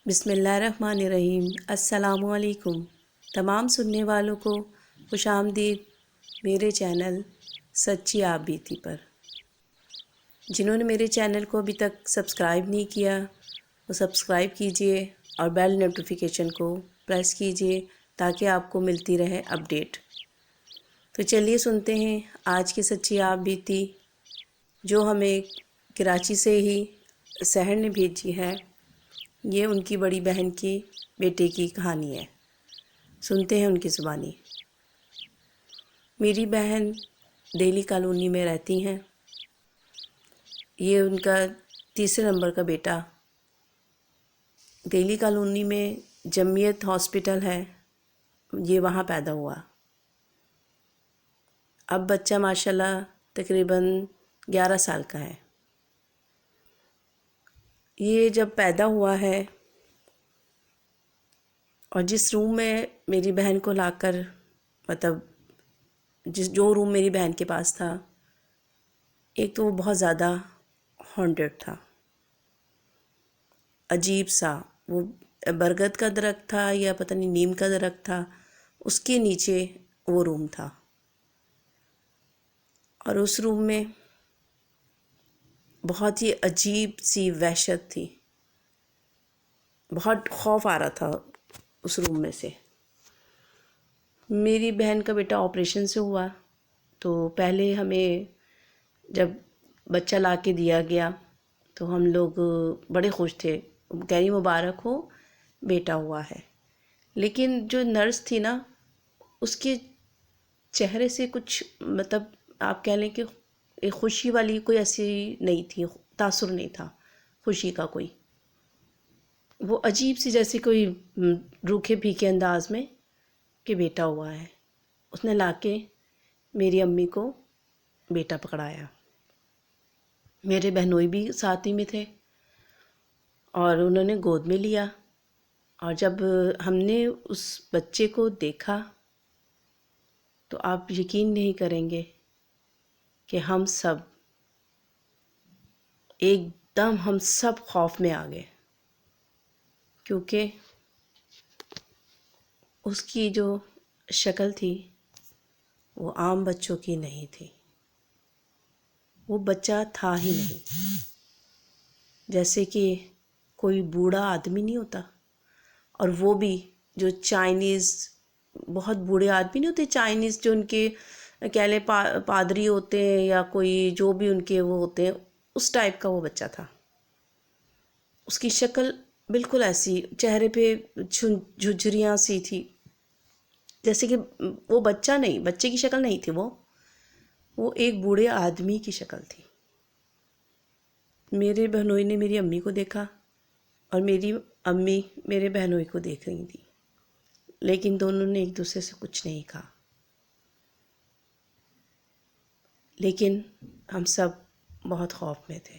بسم اللہ الرحمن الرحیم۔ السلام علیکم تمام سننے والوں کو خوش آمدید میرے چینل سچی آپ بیتی پر۔ جنہوں نے میرے چینل کو ابھی تک سبسکرائب نہیں کیا وہ سبسکرائب کیجئے اور بیل نوٹیفیکیشن کو پریس کیجئے تاکہ آپ کو ملتی رہے اپڈیٹ۔ تو چلیے سنتے ہیں آج کی سچی آپ بیتی جو ہمیں کراچی سے ہی سحر نے بھیجی ہے۔ یہ ان کی بڑی بہن کی بیٹے کی کہانی ہے، سنتے ہیں ان کی زبانی۔ میری بہن دہلی کالونی میں رہتی ہیں۔ یہ ان کا تیسرے نمبر کا بیٹا دہلی کالونی میں جمعیت ہاسپٹل ہے، یہ وہاں پیدا ہوا۔ اب بچہ ماشاءاللہ تقریباً 11 سال کا ہے۔ یہ جب پیدا ہوا ہے اور جس روم میں میری بہن کو لا کر جو روم میری بہن کے پاس تھا، ایک تو وہ بہت زیادہ ہانٹڈ تھا، عجیب سا۔ وہ برگد کا درخت تھا یا پتہ نہیں نیم کا درخت تھا، اس کے نیچے وہ روم تھا، اور اس روم میں بہت ہی عجیب سی وحشت تھی۔ بہت خوف آ رہا تھا اس روم میں سے۔ میری بہن کا بیٹا آپریشن سے ہوا، تو پہلے ہمیں جب بچہ لا کے دیا گیا تو ہم لوگ بڑے خوش تھے، کہہ رہی مبارک ہو بیٹا ہوا ہے۔ لیکن جو نرس تھی نا، اس کے چہرے سے کچھ آپ کہہ لیں کہ ایک خوشی والی کوئی ایسی نہیں تھی، تاثر نہیں تھا خوشی کا کوئی۔ وہ عجیب سی جیسے کوئی روکھے پھیکے انداز میں کہ بیٹا ہوا ہے۔ اس نے لا کے میری امی کو بیٹا پکڑایا۔ میرے بہنوئی بھی ساتھ ہی میں تھے اور انہوں نے گود میں لیا، اور جب ہم نے اس بچے کو دیکھا تو آپ یقین نہیں کریں گے کہ ہم سب خوف میں آ گئے، کیونکہ اس کی جو شکل تھی وہ عام بچوں کی نہیں تھی۔ وہ بچہ تھا ہی نہیں، جیسے کہ کوئی بوڑھا آدمی نہیں ہوتا، اور وہ بھی جو چائنیز بہت بوڑھے آدمی نہیں ہوتے، چائنیز جو ان کے کہہ لیں پادری ہوتے ہیں یا کوئی جو بھی ان کے وہ ہوتے ہیں، اس ٹائپ کا وہ بچہ تھا۔ اس کی شکل بالکل ایسی، چہرے پہ جھرجھریاں سی تھی، جیسے کہ وہ بچہ نہیں، بچے کی شکل نہیں تھی، وہ ایک بوڑھے آدمی کی شکل تھی۔ میرے بہنوئی نے میری امی کو دیکھا اور میری امی میرے بہنوئی کو دیکھ رہی تھی، لیکن دونوں نے ایک دوسرے سے کچھ نہیں کہا۔ لیکن ہم سب بہت خوف میں تھے۔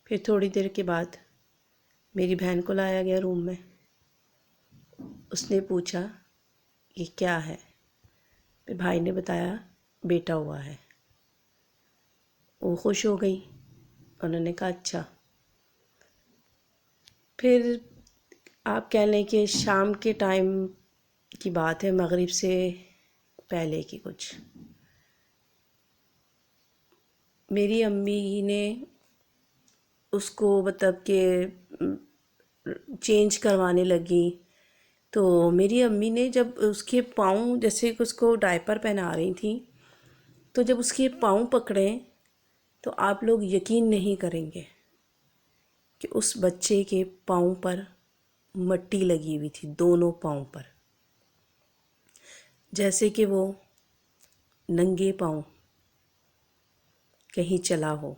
پھر تھوڑی دیر کے بعد میری بہن کو لایا گیا روم میں۔ اس نے پوچھا یہ کیا ہے؟ پھر بھائی نے بتایا بیٹا ہوا ہے۔ وہ خوش ہو گئی، انہوں نے کہا اچھا۔ پھر آپ کہہ لیں کہ شام کے ٹائم کی بات ہے، مغرب سے پہلے کی کچھ، میری امی نے اس کو کہ چینج کروانے لگی۔ تو میری امی نے جب اس کے پاؤں، جیسے کہ اس کو ڈائپر پہنا رہی تھیں، تو جب اس کے پاؤں پکڑے تو آپ لوگ یقین نہیں کریں گے کہ اس بچے کے پاؤں پر مٹی لگی ہوئی تھی، دونوں پاؤں پر، جیسے کہ وہ ننگے پاؤں کہیں چلا ہو۔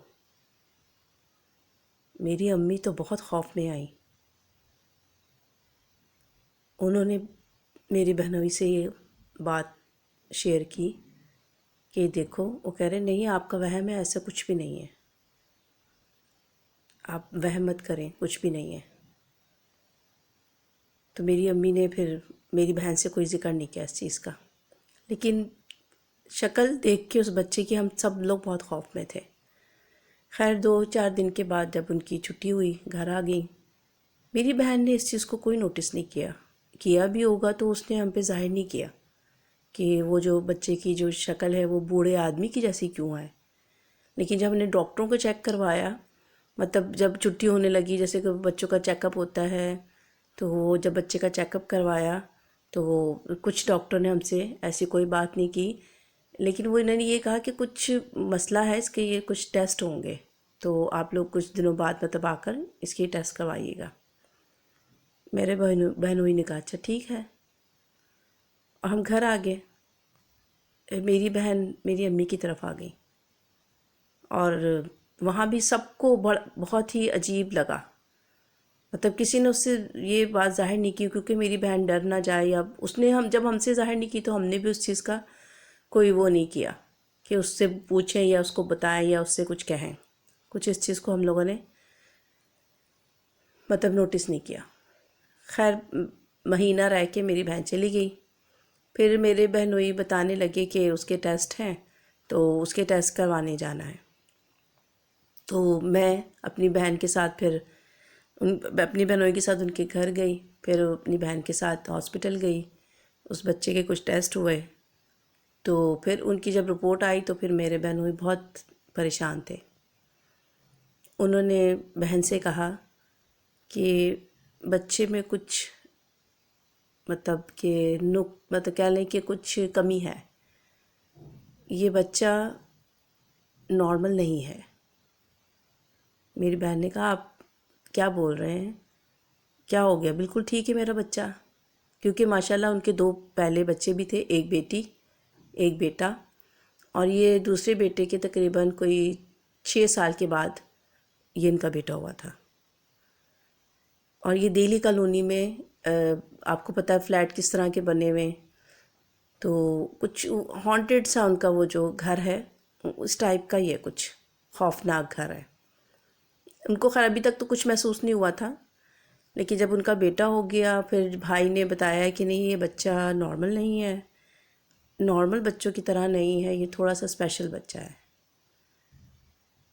میری امی تو بہت خوف میں آئی۔ انہوں نے میری بہنوئی سے یہ بات شیئر کی کہ دیکھو، وہ کہہ رہے نہیں آپ کا وہم ہے، ایسا کچھ بھی نہیں ہے، آپ وہم مت کریں، کچھ بھی نہیں ہے۔ تو میری امی نے پھر میری بہن سے کوئی ذکر نہیں کیا اس چیز کا، لیکن شکل دیکھ کے اس بچے کی ہم سب لوگ بہت خوف میں تھے۔ خیر 2-4 دن کے بعد جب ان کی چھٹی ہوئی، گھر آ گئی، میری بہن نے اس چیز کو کوئی نوٹس نہیں کیا بھی ہوگا تو اس نے ہم پہ ظاہر نہیں کیا کہ وہ جو بچے کی جو شکل ہے وہ بوڑھے آدمی کی جیسی کیوں ہے. لیکن جب ہم نے ڈاکٹروں کو چیک کروایا، مطلب جب چھٹی ہونے لگی، جیسے کہ بچوں کا چیک اپ ہوتا ہے، تو وہ جب بچے کا چیک اپ کروایا تو وہ کچھ ڈاکٹر نے ہم سے ایسی کوئی بات نہیں کی، لیکن وہ انہوں نے یہ کہا کہ کچھ مسئلہ ہے اس کے، یہ کچھ ٹیسٹ ہوں گے، تو آپ لوگ کچھ دنوں بعد مطلب آ کر اس کی ٹیسٹ کروائیے گا. میرے بہنوئی نے کہا اچھا ٹھیک ہے، اور ہم گھر آ گئے. میری بہن میری امی کی طرف آ گئی، اور وہاں بھی سب کو بہت ہی عجیب لگا. مطلب کسی نے اس سے یہ بات ظاہر نہیں کی، کیونکہ میری بہن ڈر نہ جائے، یا اس نے جب ہم سے ظاہر نہیں کی تو ہم نے بھی اس چیز کا کوئی وہ نہیں کیا کہ اس سے پوچھیں یا اس کو بتائیں یا اس سے کچھ کہیں. کچھ اس چیز کو ہم لوگوں نے مطلب نوٹس نہیں کیا. خیر مہینہ رہ کے میری بہن چلی گئی. پھر میرے بہنوئی بتانے لگے کہ اس کے ٹیسٹ ہیں تو اس کے ٹیسٹ کروانے جانا ہے. تو میں اپنی بہن کے ساتھ پھر اپنی بہنوئی کے ساتھ ان کے گھر گئی، پھر اپنی بہن کے ساتھ ہاسپٹل گئی. اس بچے کے کچھ ٹیسٹ ہوئے، تو پھر ان کی جب رپورٹ آئی تو پھر میرے بہنوئی بہت پریشان تھے. انہوں نے بہن سے کہا کہ بچے میں کچھ مطلب کہ مطلب کہہ لیں کہ کچھ کمی ہے، یہ بچہ نارمل نہیں ہے. میری بہن نے کہا آپ کیا بول رہے ہیں، کیا ہو گیا؟ بالکل ٹھیک ہے میرا بچہ، کیونکہ ماشاءاللہ ان کے 2 پہلے بچے بھی تھے، ایک بیٹی ایک بیٹا، اور یہ دوسرے بیٹے کے تقریباً کوئی 6 سال کے بعد یہ ان کا بیٹا ہوا تھا. اور یہ دہلی کالونی میں آپ کو پتہ ہے فلیٹ کس طرح کے بنے ہوئے، تو کچھ ہانٹیڈ سا ان کا وہ جو گھر ہے اس ٹائپ کا ہی ہے، کچھ خوفناک گھر ہے. ان کو خیر ابھی تک تو کچھ محسوس نہیں ہوا تھا، لیکن جب ان کا بیٹا ہو گیا پھر بھائی نے بتایا کہ نہیں یہ بچہ نارمل نہیں ہے، نارمل بچوں کی طرح نہیں ہے، یہ تھوڑا سا اسپیشل بچہ ہے.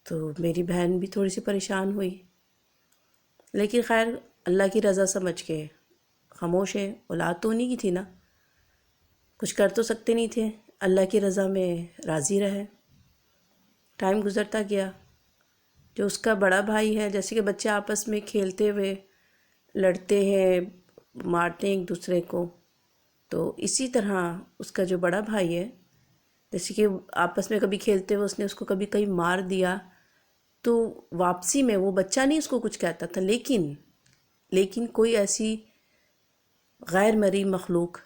تو میری بہن بھی تھوڑی سی پریشان ہوئی، لیکن خیر اللہ کی رضا سمجھ کے خاموش ہے. اولاد تو انہیں کی تھی نا، کچھ کر تو سکتے نہیں تھے. اللہ کی رضا میں راضی رہے. ٹائم گزرتا گیا. جو اس کا بڑا بھائی ہے، جیسے کہ بچے آپس میں کھیلتے ہوئے لڑتے ہیں، مارتے ہیں ایک دوسرے کو، تو اسی طرح اس کا جو بڑا بھائی ہے، جیسے کہ آپس میں کبھی کھیلتے ہوئے اس نے اس کو کبھی کہیں مار دیا، تو واپسی میں وہ بچہ نہیں اس کو کچھ کہتا تھا، لیکن کوئی ایسی غیر مرئی مخلوق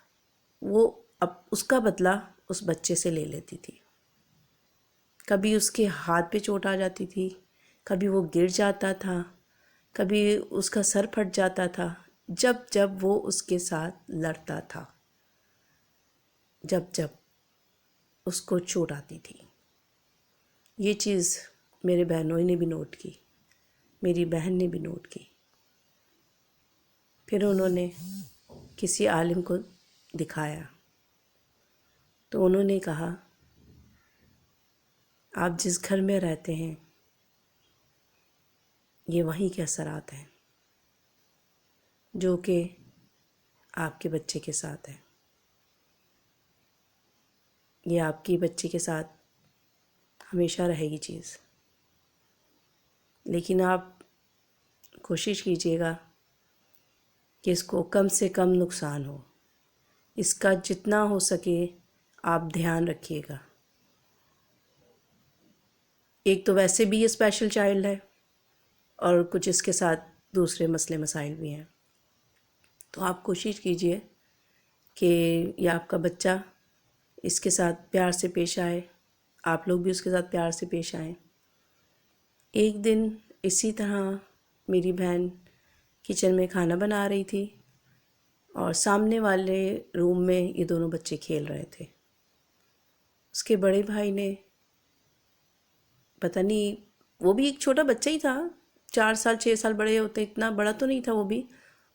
وہ اب اس کا بدلہ اس بچے سے لے لیتی تھی. کبھی اس کے ہاتھ پہ چوٹ آ جاتی تھی، کبھی وہ گر جاتا تھا، کبھی اس کا سر پھٹ جاتا تھا، جب وہ اس کے ساتھ لڑتا تھا، جب اس کو چوٹ آتی تھی. یہ چیز میرے بہنوئی نے بھی نوٹ کی، میری بہن نے بھی نوٹ کی. پھر انہوں نے کسی عالم کو دکھایا، تو انہوں نے کہا آپ جس گھر میں رہتے ہیں یہ وہیں کے اثرات ہیں جو کہ آپ کے بچے کے ساتھ ہیں. یہ آپ کی بچے کے ساتھ ہمیشہ رہے گی چیز، لیکن آپ کوشش کیجیے گا کہ اس کو کم سے کم نقصان ہو. اس کا جتنا ہو سکے آپ دھیان رکھیے گا. ایک تو ویسے بھی یہ اسپیشل چائلڈ ہے، اور کچھ اس کے ساتھ دوسرے مسئلے مسائل بھی ہیں. تو آپ کوشش کیجئے کہ یہ آپ کا بچہ اس کے ساتھ پیار سے پیش آئے، آپ لوگ بھی اس کے ساتھ پیار سے پیش آئیں. ایک دن اسی طرح میری بہن کچن میں کھانا بنا رہی تھی، اور سامنے والے روم میں یہ دونوں بچے کھیل رہے تھے. اس کے بڑے بھائی نے پتہ نہیں، وہ بھی ایک چھوٹا بچہ ہی تھا، 4 سال 6 سال بڑے ہوتے، اتنا بڑا تو نہیں تھا وہ بھی،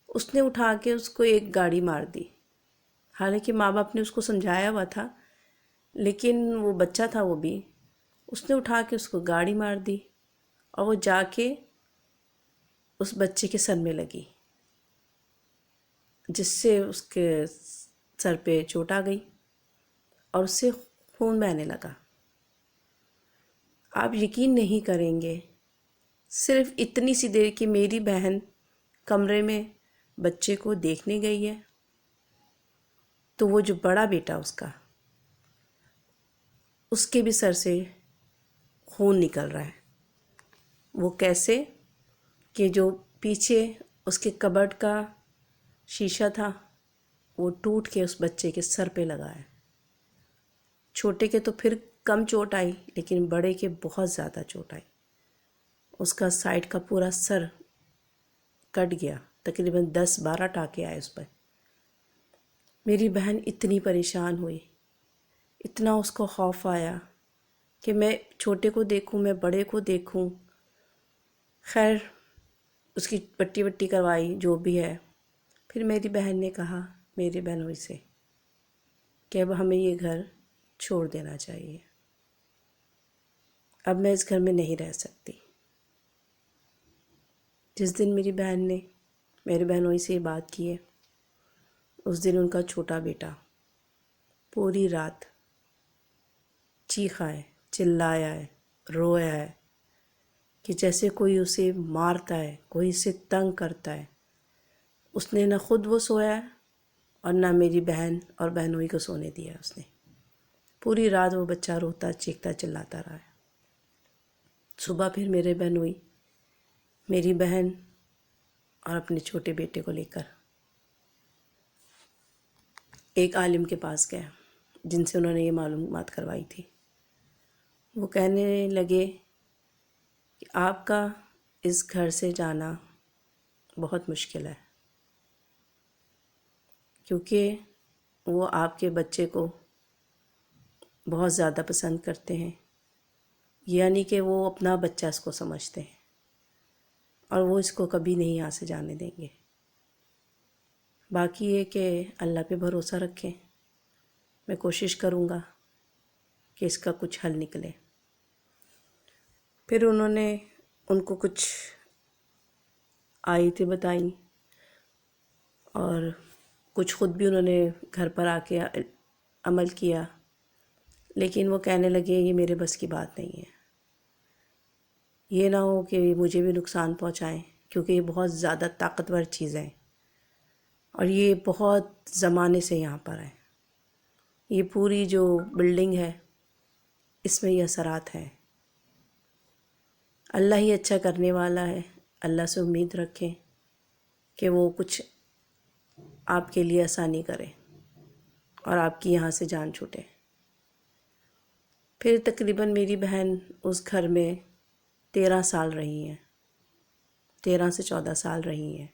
اس نے اٹھا کے اس کو ایک گاڑی مار دی. حالانکہ ماں باپ نے اس کو سمجھایا ہوا تھا، لیکن وہ بچہ تھا وہ بھی، اس نے اٹھا کے اس کو گاڑی مار دی، اور وہ جا کے اس بچے کے سر میں لگی. جس سے اس کے سر پہ چوٹ آ گئی اور اس سے خون بہنے لگا۔ آپ یقین نہیں کریں گے، صرف اتنی سی دیر کہ میری بہن کمرے میں بچے کو دیکھنے گئی ہے تو وہ جو بڑا بیٹا اس کے بھی سر سے خون نکل رہا ہے۔ وہ کیسے کہ جو پیچھے اس کے کبرڈ کا شیشہ تھا وہ ٹوٹ کے اس بچے کے سر پہ لگا ہے۔ چھوٹے کے تو پھر کم چوٹ آئی، لیکن بڑے کے بہت زیادہ چوٹ آئی۔ اس کا سائڈ کا پورا سر کٹ گیا، تقریباً 10-12 ٹانکے آئے اس پر۔ میری بہن اتنی پریشان ہوئی، اتنا اس کو خوف آیا کہ میں چھوٹے کو دیکھوں، میں بڑے کو دیکھوں۔ خیر اس کی پٹی وٹی کروائی جو بھی ہے۔ پھر میری بہن نے کہا میری بہنوئی سے کہ اب ہمیں یہ گھر چھوڑ دینا چاہیے، اب میں اس گھر میں نہیں رہ سکتی۔ جس دن میری بہن نے میری بہنوئی سے یہ بات کی ہے، اس دن ان کا چھوٹا بیٹا پوری رات چیخا ہے، چلایا ہے، رویا ہے کہ جیسے کوئی اسے مارتا ہے، کوئی اسے تنگ کرتا ہے۔ اس نے نہ خود وہ سویا ہے اور نہ میری بہن اور بہنوئی کو سونے دیا اس نے۔ پوری رات وہ بچہ روتا چیختا چلاتا رہا ہے۔ صبح پھر میرے بہنوئی میری بہن اور اپنے چھوٹے بیٹے کو لے کر ایک عالم کے پاس گیا جن سے انہوں نے یہ معلومات کروائی تھی۔ وہ کہنے لگے کہ آپ کا اس گھر سے جانا بہت مشکل ہے، کیونکہ وہ آپ کے بچے کو بہت زیادہ پسند کرتے ہیں، یعنی کہ وہ اپنا بچہ اس کو سمجھتے ہیں اور وہ اس کو کبھی نہیں یہاں سے جانے دیں گے۔ باقی یہ کہ اللہ پہ بھروسہ رکھیں، میں کوشش کروں گا کہ اس کا کچھ حل نکلے۔ پھر انہوں نے ان کو کچھ آیتیں بتائیں اور کچھ خود بھی انہوں نے گھر پر آ کے عمل کیا، لیکن وہ کہنے لگے یہ میرے بس کی بات نہیں ہے، یہ نہ ہو کہ مجھے بھی نقصان پہنچائیں، کیونکہ یہ بہت زیادہ طاقتور چیزیں ہیں اور یہ بہت زمانے سے یہاں پر ہے۔ یہ پوری جو بلڈنگ ہے اس میں یہ اثرات ہیں۔ اللہ ہی اچھا کرنے والا ہے، اللہ سے امید رکھیں کہ وہ کچھ آپ کے لیے آسانی کرے اور آپ کی یہاں سے جان چھوٹے۔ پھر تقریباً میری بہن اس گھر میں 13 سال رہی ہیں، 13 سے 14 سال رہی ہیں۔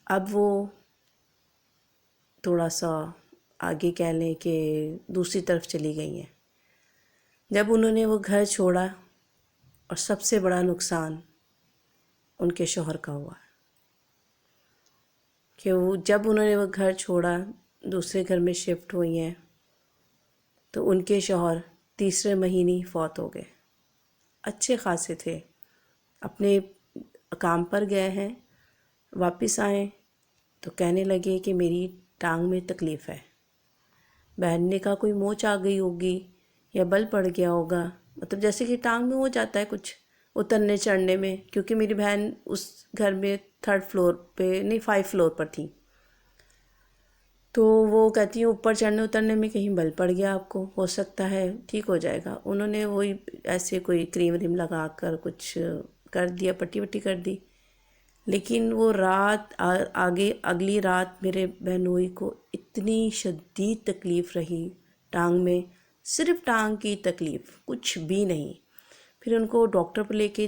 اب وہ تھوڑا سا آگے کہہ لیں کہ دوسری طرف چلی گئی ہیں۔ جب انہوں نے وہ گھر چھوڑا اور سب سے بڑا نقصان ان کے شوہر کا ہوا کہ جب انہوں نے وہ گھر چھوڑا، دوسرے گھر میں شفٹ ہوئی ہیں، تو ان کے شوہر تیسرے مہینے فوت ہو گئے۔ اچھے خاصے تھے، اپنے کام پر گئے ہیں، واپس آئیں تو کہنے لگے کہ میری ٹانگ میں تکلیف ہے۔ بہن نے کہا کوئی موچ آ گئی ہوگی یا بل پڑ گیا ہوگا، مطلب جیسے کہ ٹانگ میں ہو جاتا ہے کچھ اترنے چڑھنے میں، کیونکہ میری بہن اس گھر میں 3rd فلور پہ نہیں 5 فلور پر تھی، تو وہ کہتی ہیں اوپر چڑھنے اترنے میں کہیں بل پڑ گیا آپ کو، ہو سکتا ہے ٹھیک ہو جائے گا۔ انہوں نے وہی ایسے کوئی کریم وریم لگا کر کچھ کر دیا، پٹی وٹی کر دی، لیکن وہ رات اگلی رات میرے بہنوئی کو اتنی شدید تکلیف رہی ٹانگ میں، صرف ٹانگ کی تکلیف، کچھ بھی نہیں۔ پھر ان کو ڈاکٹر پر لے کے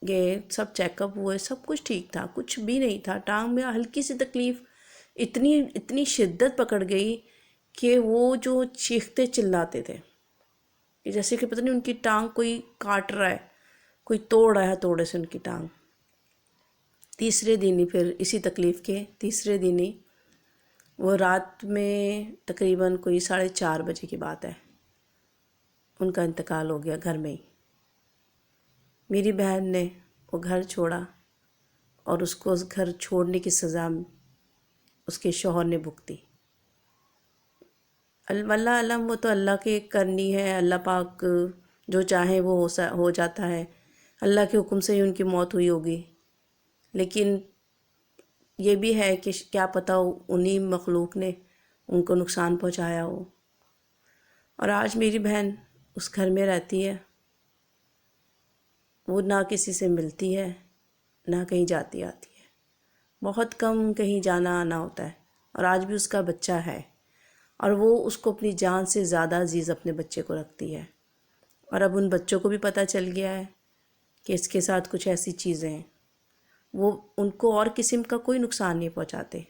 گئے، سب چیک اپ ہوئے، سب کچھ ٹھیک تھا، کچھ بھی نہیں تھا ٹانگ میں، ہلکی سی تکلیف اتنی شدت پکڑ گئی کہ وہ جو چیختے چلاتے تھے کہ جیسے کہ پتہ نہیں ان کی ٹانگ کوئی کاٹ رہا ہے، کوئی توڑ رہا ہے ہتھوڑے سے ان کی ٹانگ۔ تیسرے دن ہی پھر اسی تکلیف کے تیسرے دن ہی وہ رات میں تقریباً کوئی 4:30 بجے کی بات ہے، ان کا انتقال ہو گیا گھر میں ہی۔ میری بہن نے وہ گھر چھوڑا اور اس کو اس گھر چھوڑنے کی سزا اس کے شوہر نے بھگتی۔ اللہ علم، وہ تو اللہ کے کرنی ہے، اللہ پاک جو چاہے وہ ہو جاتا ہے، اللہ کے حکم سے ہی ان کی موت ہوئی ہوگی۔ لیکن یہ بھی ہے کہ کیا پتہ انہی مخلوق نے ان کو نقصان پہنچایا ہو۔ اور آج میری بہن اس گھر میں رہتی ہے، وہ نہ کسی سے ملتی ہے، نہ کہیں جاتی آتی ہے، بہت کم کہیں جانا آنا ہوتا ہے۔ اور آج بھی اس کا بچہ ہے، اور وہ اس کو اپنی جان سے زیادہ عزیز اپنے بچے کو رکھتی ہے۔ اور اب ان بچوں کو بھی پتہ چل گیا ہے کہ اس کے ساتھ کچھ ایسی چیزیں ہیں، وہ ان کو اور قسم کا کوئی نقصان نہیں پہنچاتے،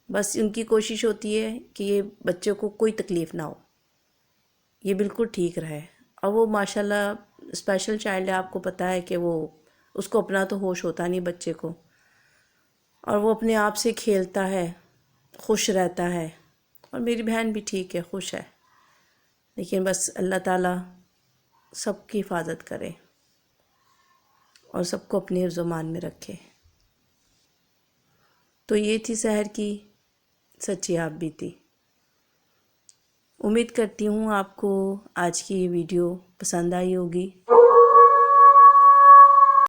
بس ان کی کوشش ہوتی ہے کہ یہ بچے کو کوئی تکلیف نہ ہو، یہ بالکل ٹھیک رہے۔ اور وہ ماشاءاللہ اسپیشل چائلڈ ہے، آپ کو پتہ ہے کہ وہ اس کو اپنا تو ہوش ہوتا نہیں بچے کو، اور وہ اپنے آپ سے کھیلتا ہے، خوش رہتا ہے۔ اور میری بہن بھی ٹھیک ہے، خوش ہے، لیکن بس اللہ تعالیٰ سب کی حفاظت کرے اور سب کو اپنے حفظ و امان میں رکھے۔ تو یہ تھی سحر کی سچی آپ بیتی۔ امید کرتی ہوں آپ کو آج کی یہ ویڈیو پسند آئی ہوگی۔